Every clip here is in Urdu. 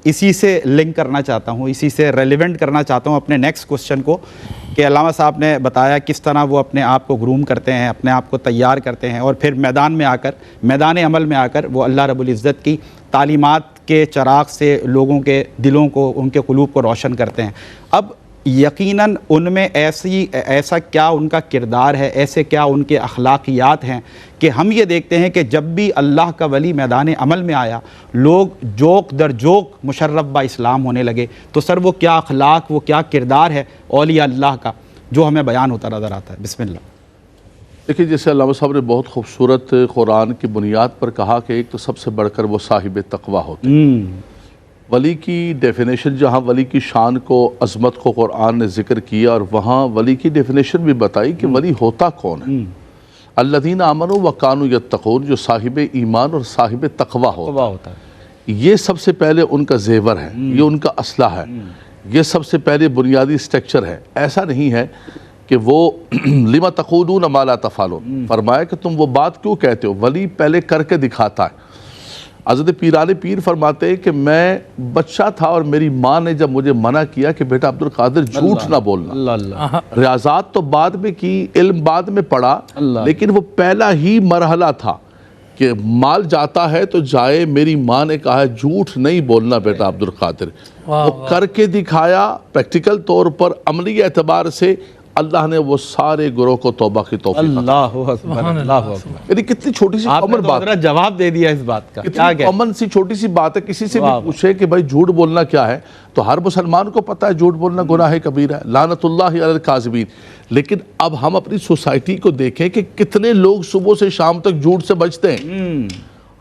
اسی سے لنک کرنا چاہتا ہوں، اسی سے ریلیونٹ کرنا چاہتا ہوں اپنے نیکسٹ کوسچن کو، کہ علامہ صاحب نے بتایا کس طرح وہ اپنے آپ کو گروم کرتے ہیں، اپنے آپ کو تیار کرتے ہیں، اور پھر میدان میں آ کر، میدان عمل میں آ کر وہ اللہ رب العزت کی تعلیمات کے چراغ سے لوگوں کے دلوں کو، ان کے قلوب کو روشن کرتے ہیں۔ اب یقیناً ان میں ایسا کیا ان کا کردار ہے، ایسے کیا ان کے اخلاقیات ہیں کہ ہم یہ دیکھتے ہیں کہ جب بھی اللہ کا ولی میدان عمل میں آیا، لوگ جوک در جوک مشرف با اسلام ہونے لگے۔ تو سر وہ کیا اخلاق، وہ کیا کردار ہے اولیاء اللہ کا جو ہمیں بیان ہوتا نظر آتا ہے؟ بسم اللہ۔ دیکھیے، جیسے علامہ صاحب نے بہت خوبصورت قرآن کی بنیاد پر کہا کہ ایک تو سب سے بڑھ کر وہ صاحب تقویٰ ہوتے ہیں۔ ولی کی ڈیفینیشن، جہاں ولی کی شان کو، عظمت کو قرآن نے ذکر کیا، اور وہاں ولی کی ڈیفینیشن بھی بتائی کہ ولی ہوتا کون ہے۔ الذین آمنوا وکانوا یتقون، جو صاحب ایمان اور صاحب تقویٰ ہوتا ہے، یہ سب سے پہلے ان کا زیور ہے، یہ ان کا اسلحہ ہے، یہ سب سے پہلے بنیادی سٹرکچر ہے۔ ایسا نہیں ہے کہ وہ لما تقولون ما لا تفعلون، فرمایا کہ تم وہ بات کیوں کہتے ہو؟ ولی پہلے کر کے دکھاتا ہے۔ حضرت پیران پیر فرماتے ہیں کہ میں بچہ تھا اور میری ماں نے جب مجھے منع کیا کہ بیٹا عبدالقادر جھوٹ نہ بولنا، ریاضات تو بعد میں کی، علم بعد میں پڑھا، لیکن وہ پہلا ہی مرحلہ تھا کہ مال جاتا ہے تو جائے، میری ماں نے کہا ہے جھوٹ نہیں بولنا بیٹا عبدالقادر۔ وہ کر کے دکھایا پریکٹیکل طور پر، عملی اعتبار سے اللہ نے وہ سارے گروہ کو توبہ کی توفیق عطا۔ اللہ اکبر، اللہ اکبر۔ یعنی کتنی چھوٹی سی کامن بات ہے، جواب دے دیا اس بات کا، کتنی کامن سی چھوٹی سی بات ہے۔ کسی سے بھی پوچھے کہ بھائی جھوٹ بولنا کیا ہے، تو ہر مسلمان کو پتہ ہے جھوٹ بولنا گناہ کبیرہ ہے، لعنت اللہ علی الکاذبین۔ لیکن اب ہم اپنی سوسائٹی کو دیکھیں کہ کتنے لوگ صبح سے شام تک جھوٹ سے بچتے ہیں۔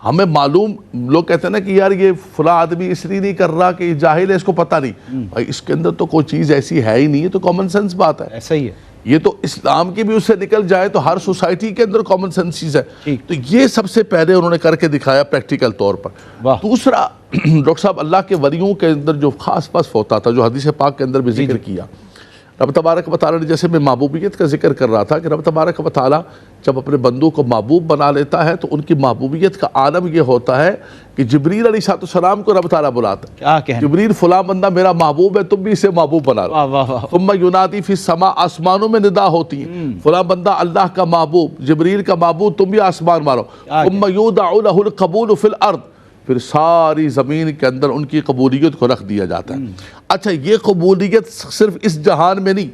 ہمیں معلوم، لوگ کہتے ہیں نا کہ یار یہ فلاں آدمی اس لیے نہیں کر رہا کہ یہ جاہل ہے، اس کو پتہ نہیں۔ بھائی اس کے اندر تو کوئی چیز ایسی ہے ہی نہیں، یہ تو کامن سینس بات ہے۔ ایسا ہی ہے، یہ تو اسلام کی بھی اس سے نکل جائے تو ہر سوسائٹی کے اندر کامن سینس چیز ہے۔ تو یہ سب سے پہلے انہوں نے کر کے دکھایا پریکٹیکل طور پر۔ دوسرا، ڈاکٹر صاحب، اللہ کے ولیوں کے اندر جو خاص وصف ہوتا تھا، جو حدیث پاک کے اندر بھی ذکر کیا، رب تبارک و تعالیٰ نے، جیسے میں محبوبیت کا ذکر کر رہا تھا کہ رب تبارک و تعالیٰ جب اپنے بندوں کو محبوب بنا لیتا ہے تو ان کی محبوبیت کا عالم یہ ہوتا ہے کہ جبریل علیہ السلام کو رب تعالیٰ بلاتا ہے، جبریل فلاں بندہ میرا محبوب ہے، تم بھی اسے محبوب بنا لو۔ ثم ینادی فی السماء، آسمانوں میں ندا ہوتی ہے، فلاں بندہ اللہ کا محبوب، جبریل کا محبوب، تم بھی آسمان مارو۔ ثم یودع لہ القبول فی الارض، پھر ساری زمین کے اندر ان کی قبولیت کو رکھ دیا جاتا ہے۔ اچھا، یہ قبولیت صرف اس جہان میں نہیں،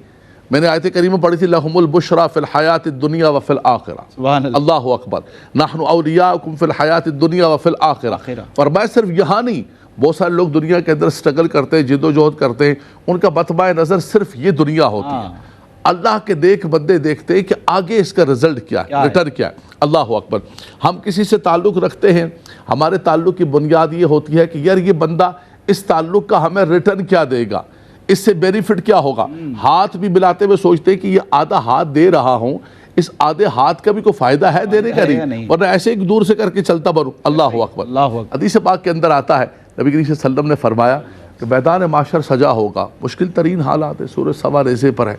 میں نے آیت کریمہ پڑھی تھی، لَهُمُ الْبُشْرَى فِي الْحَيَاةِ الدُّنْيَا وَفِي الْآخِرَةِ، اللہ اکبر، نَحْنُ أَوْلِيَاؤُكُمْ فِي الْحَيَاةِ الدُّنْيَا وَفِي الْآخِرَةِ۔ فرمایا صرف یہاں نہیں، بہت سارے لوگ دنیا کے اندر سٹرگل کرتے ہیں، جد و جہد کرتے ہیں، ان کا مطمع نظر صرف یہ دنیا ہوتی ہے۔ اللہ کے بندے دیکھتے ہیں کہ آگے اس کا رزلٹ کیا ہے، ریٹرن کیا ہے۔ اللہ اکبر۔ ہم کسی سے تعلق رکھتے ہیں، ہمارے تعلق کی بنیاد یہ ہوتی ہے کہ یار یہ بندہ اس تعلق کا ہمیں ریٹرن کیا دے گا، اس سے بینیفٹ کیا ہوگا۔ ہاتھ بھی ملاتے ہوئے سوچتے ہیں کہ یہ آدھا ہاتھ دے رہا ہوں، اس آدھے ہاتھ کا بھی کوئی فائدہ ہے دینے کا نہیں، ورنہ ایسے ایک دور سے کر کے چلتا بڑھوں۔ اللہ اکبر۔ حدیث پاک کے اندر آتا ہے، نبی کریم صلی اللہ علیہ وسلم نے فرمایا کہ میدان محشر سجا ہوگا، مشکل ترین حالات ہے، سورج سوا ریزے پر ہے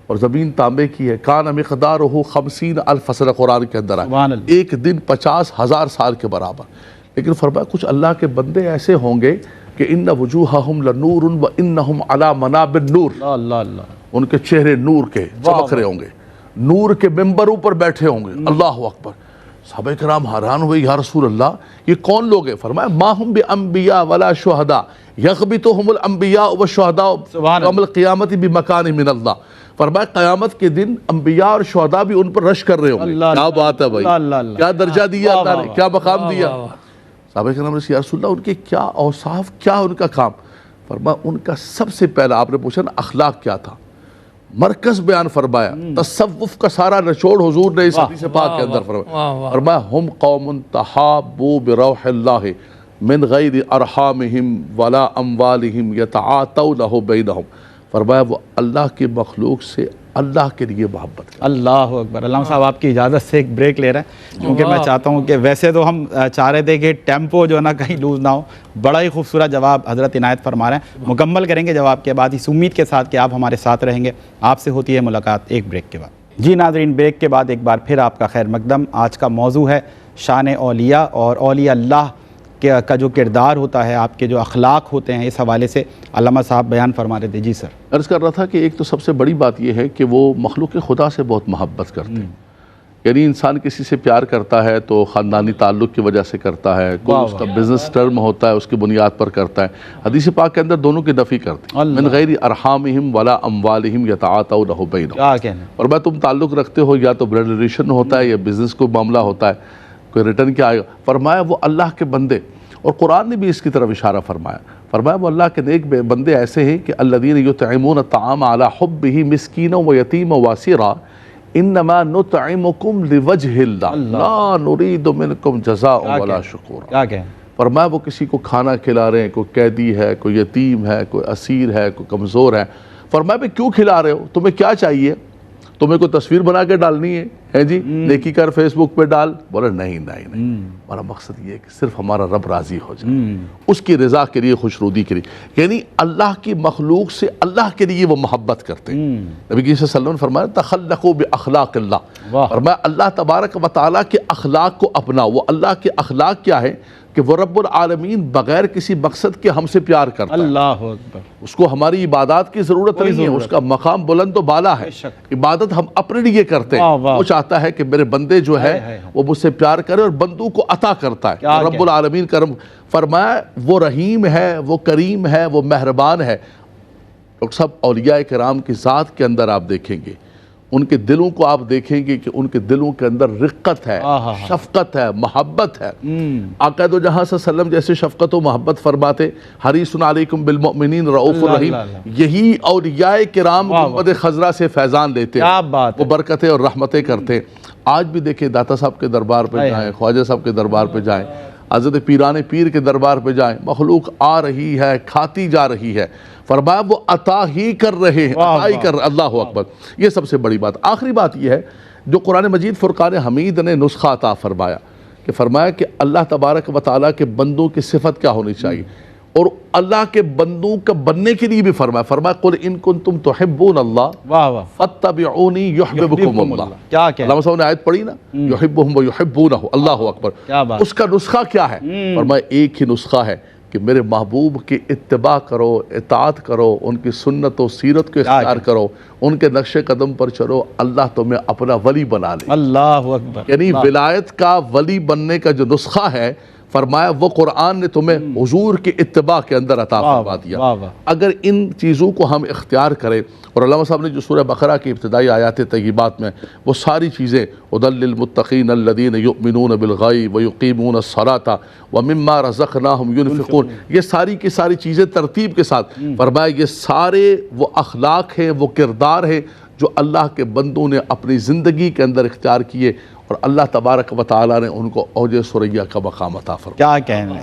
اور زمین تانبے کی ہے، کان مقدارہ 50,000 سنہ، قرآن کے اندر ہے، ایک دن 50,000 سال کے برابر۔ لیکن فرمایا کچھ اللہ کے بندے ایسے ہوں گے کہ ان وجوہہم لنور و انہم علی منابر نور، ان کے چہرے نور کے چمک رہے ہوں گے، نور کے ممبروں پر بیٹھے ہوں گے۔ اللہ اکبر۔ صحابہ کرام حیران ہوئے، یا رسول اللہ یہ کون لوگ ہیں؟ فرمایا ما ہم بانبیاء ولا شہداء یغبطہم الانبیاء والشہداء یوم القیامت بمکان من اللہ۔ فرمایا قیامت کے دن انبیاء اور شہداء بھی ان پر رش کر رہے ہوں گے۔ کیا بات ہے بھائی، کیا درجہ دیا اللہ نے، کیا مقام دیا۔ صحابہ کرام نے یا رسول اللہ ان کے کیا اوصاف، کیا ان کا کام؟ فرمایا ان کا سب سے پہلا، آپ نے پوچھا نا اخلاق کیا تھا، مرکز بیان فرمایا، تصوف کا سارا نچوڑ حضور نے اس حدیث پاک کے اندر فرمایا۔ فرمایا ہم قوم تحابوا بروح اللہ من غیر ارحامہم ولا اموالہم یتعاطونہ بینہم۔ فرمایا وہ اللہ کی مخلوق سے اللہ کے لیے محبت کریں۔ اللہ اکبر۔ علامہ صاحب آپ کی اجازت سے ایک بریک لے رہے ہیں، کیونکہ میں چاہتا ہوں کہ ویسے تو ہم چاہ رہے تھے کہ ٹیمپو جو ہے نا کہیں لوز نہ ہو، بڑا ہی خوبصورت جواب حضرت عنایت فرما رہے ہیں، مکمل کریں گے جواب کے بعد اس امید کے ساتھ کہ آپ ہمارے ساتھ رہیں گے۔ آپ سے ہوتی ہے ملاقات ایک بریک کے بعد۔ جی ناظرین، بریک کے بعد ایک بار پھر آپ کا خیر مقدم۔ آج کا موضوع ہے شان اولیاء اور اولیاء اللہ کا جو کردار ہوتا ہے، آپ کے جو اخلاق ہوتے ہیں، اس حوالے سے علامہ صاحب بیان فرما رہے تھے. جی سر. عرض کر رہا تھا کہ ایک تو سب سے بڑی بات یہ ہے کہ وہ مخلوق خدا سے بہت محبت کرتے ہیں. یعنی انسان کسی سے پیار کرتا ہے تو خاندانی تعلق کی وجہ سے کرتا ہے، کوئی اس کا بزنس ٹرم ہوتا ہے اس کی بنیاد پر کرتا ہے. حدیث پاک کے اندر دونوں کی نفی کرتے ہیں، من غیر ارحامہم ولا اموالہم یتعاطون بینہم. اور میں تم تعلق رکھتے ہو یا تو بلڈ ریلیشن ہوتا ہے یا بزنس کو معاملہ ہوتا ہے، کوئی ریٹرن کیا آئے گا. فرمایا وہ اللہ کے بندے، اور قرآن نے بھی اس کی طرف اشارہ فرمایا. فرمایا وہ اللہ کے نیک بندے ایسے ہیں کہ الذین یطعمون الطعام علی حبہ مسکینا و یتیما واسیرا انما نطعمکم لوجہ اللہ لا نرید منکم جزاء ولا شکورا. فرمایا وہ کسی کو کھانا کھلا رہے ہیں، کوئی قیدی ہے، کوئی یتیم ہے، کوئی اسیر ہے، کوئی کمزور ہے. فرمایا بھئی کیوں کھلا رہے ہو؟ تمہیں کیا چاہیے؟ تمہیں کوئی تصویر بنا کے ڈالنی ہے جی، نیکی کر فیس بک پہ ڈال؟ بولے نہیں. ہمارا مقصد یہ ہے کہ صرف ہمارا رب راضی ہو جائے، اس کی رضا کے لیے، خوش رودی کے لیے. یعنی اللہ کی مخلوق سے اللہ کے لیے وہ محبت کرتے ہیں. نبی صلی اللہ علیہ وسلم نے فرمایا تخلقوا باخلاق اللہ. فرمایا اللہ تبارک و تعالیٰ کے اخلاق کو اپناؤ. وہ اللہ کے اخلاق کیا ہے کہ وہ رب العالمین بغیر کسی مقصد کے ہم سے پیار کرتا ہے. اللہ اکبر. اس کو ہماری عبادات کی ضرورت نہیں ہے، اس کا مقام بلند و بالا ہے. عبادت ہم اپنے لیے کرتے ہیں. وہ چاہتا ہے کہ میرے بندے جو ہے وہ مجھ سے پیار کرے اور بندوں کو عطا کرتا ہے. رب العالمین کرم. فرمایا وہ رحیم ہے، وہ کریم ہے، وہ مہربان ہے. ڈاکٹر صاحب اولیاء کرام کی ذات کے اندر آپ دیکھیں گے، ان کے دلوں کو آپ دیکھیں گے کہ ان کے دلوں کے اندر رقت ہے، شفقت ہے، محبت ہے. آقا دو جہاں صلی اللہ علیہ وسلم جیسے شفقت و محبت فرماتے، حریص علیکم بالمؤمنین رؤوف الرحیم، یہی اولیاء کرام گنبد خضرا سے فیضان لیتے ہیں، وہ برکتیں اور رحمتیں کرتے. آج بھی دیکھیں داتا صاحب کے دربار پہ جائیں، خواجہ صاحب کے دربار پہ جائیں، حضرت پیران پیر کے دربار پہ جائیں، مخلوق آ رہی ہے، کھاتی جا رہی ہے. فرمایا وہ عطا ہی کر رہے ہیں، عطا ہی کر. اللہ اکبر. یہ سب سے بڑی بات. آخری بات یہ ہے جو قرآن مجید فرقان حمید نے نسخہ عطا فرمایا، کہ فرمایا کہ اللہ تبارک و تعالیٰ کے بندوں کی صفت کیا ہونی چاہیے، اور اللہ کے بندوں کا بننے کے لیے بھی فرمایا قل ان کنتم تحبون اللہ فاتبعونی یحببکم اللہ. علامہ صاحب نے آیت پڑھی نا، یحبہم و یحبونہ. اللہ اکبر. اس کا نسخہ کیا ہے؟ فرمایا ایک ہی نسخہ ہے کہ میرے محبوب کی اتباع کرو، اطاعت کرو، ان کی سنت و سیرت کو اختیار کرو، ان کے نقش قدم پر چلو، اللہ تمہیں اپنا ولی بنا لے. اللہ اکبر. یعنی ولایت کا ولی بننے کا جو نسخہ ہے، فرمایا وہ قرآن نے تمہیں حضور کی اتباع کے اندر عطا فرما دیا. اگر ان چیزوں کو ہم اختیار کریں، اور علامہ صاحب نے جو سورہ بقرہ کی ابتدائی آیات طیبات میں وہ ساری چیزیں، هدی للمتقین الذین یؤمنون بالغیب ویقیمون الصلاۃ ومما رزقناہم ینفقون، یہ ساری کی ساری چیزیں ترتیب کے ساتھ فرمایا یہ سارے وہ اخلاق ہیں، وہ کردار ہیں جو اللہ کے بندوں نے اپنی زندگی کے اندر اختیار کیے، اور اللہ تبارک و تعالیٰ نے ان کو اوج ثریا کا مقام عطا فرمایا. کیا کہنا ہے.